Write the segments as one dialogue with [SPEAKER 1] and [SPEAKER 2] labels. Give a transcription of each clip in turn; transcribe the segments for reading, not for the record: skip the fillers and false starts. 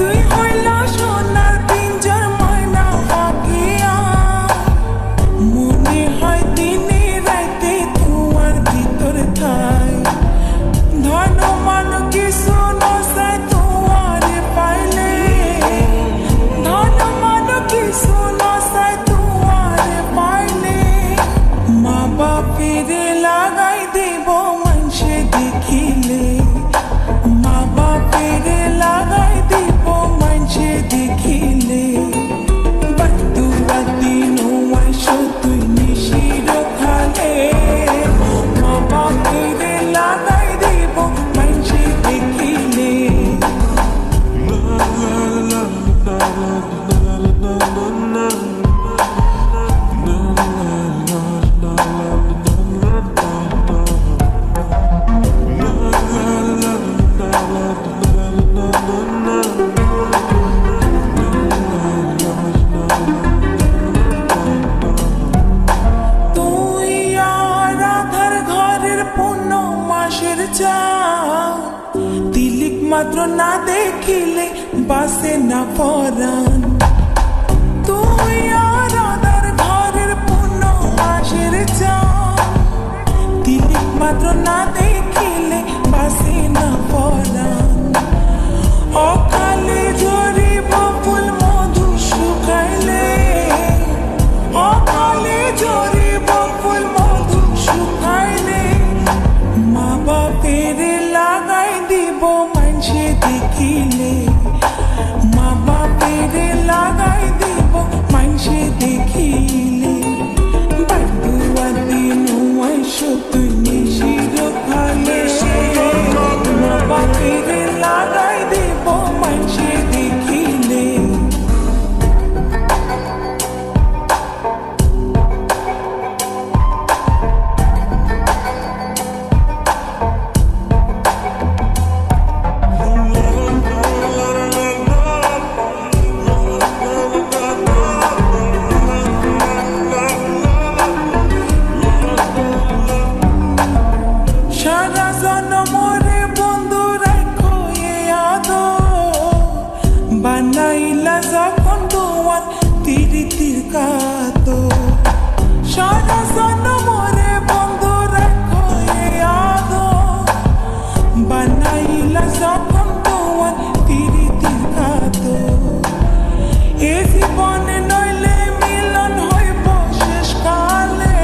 [SPEAKER 1] তুই হইলা সোনার পিঞ্জর ময়না পাখিয়া, মনে হয় দিনে রাইতে তোমার ভিতর ঠাই। ধন মান কিছু নসাই তোমারে পাইলে, ধন মান কিছু নসাই তোমারে পাইলে। মা বাপেরে লাগাই দেব মানুষে দেখিলে, মা বাপেরে লাগাই দেব মানুষে দেখিলে। বাদুয়াদি নোয়াইশো তুই নিশির খালে, মা বাপেরে লাগাই দেব মানুষে দেখিলে। তুই আর আধার ঘরের 15 মাসের চাল, তিলিক মাত্র না দেখিলে বাসে না পরাণ। তুই আর আধার ঘরের 15 মাসের চাল, তিলিক মাত্র না দেখিলে বাসে না পরাণ। অকালে ঝরিব ফুল মধু শুকাইলে, অকালে ঝরিব ফুল মধু শুকাইলে। মা বাপেরে লাগাই দিব মানুষে দেখিলে, মা বাপেরে লাগাই দিব মানুষে দেখিলে। বাদুয়াদি নোয়াইশো তুই নিশির খালে, মা বাপেরে লাগাই দিব মানুষে দেখিলে। সারা জনমরে বন্ধু রাখো এ আদর, বানাইলা যখন তোমার তিরিতির কাতর। সারা জনমরে বন্ধু রাখো এ আদর, বানাইলা যখন তোমার তিরিতির কাতর। এ জীবনে নইলে মিলন হইব শেষ কালে,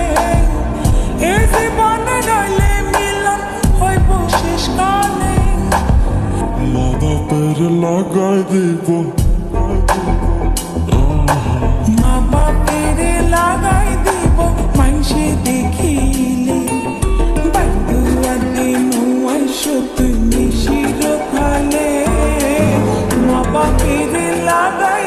[SPEAKER 1] এ জীবনে নইলে মিলন হইব শেষ কালে।
[SPEAKER 2] মা বাপের লাগাই দিব,
[SPEAKER 1] মা বাপেরে লাগাই দিব মানুষে দেখিলে। বাদুয়াদি নোয়াইশো তুই নিশির খালে, মা বাপেরে লাগাই